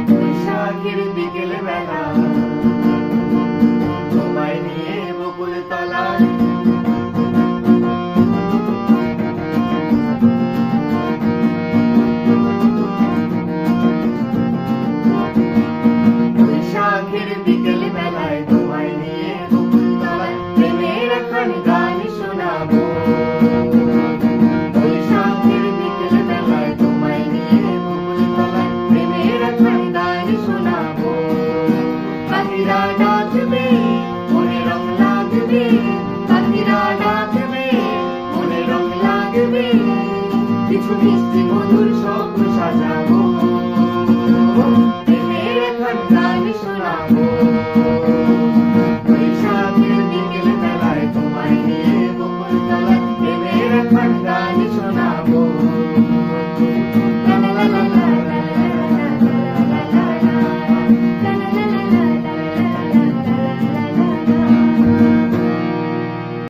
বৈশাখের বিকেল বেলা তোমায় নিয়ে বকুল তলায় বৈশাখের বিকেল বেলায় তোমায় নিয়ে বকুল তলায় প্রেমের একখানি গান শোনাবো। বৈশাখের বিকেল বেলায় তোমায় নিয়ে বকুল তলায় প্রেমের একখানি গান শোনাবো। পাখিরা ডাকবে মনে রং লাগবে, পাখিরা ডাকবে মনে রং লাগবে, কিছু মিষ্টি মধুর স্বপ্ন সাজাবো। প্রেমের একখানি গান শোনাবো। বৈশাখের বিকেল বেলায় তোমায় নিয়ে বকুল তলায় প্রেমের একখানি গান শোনাবো।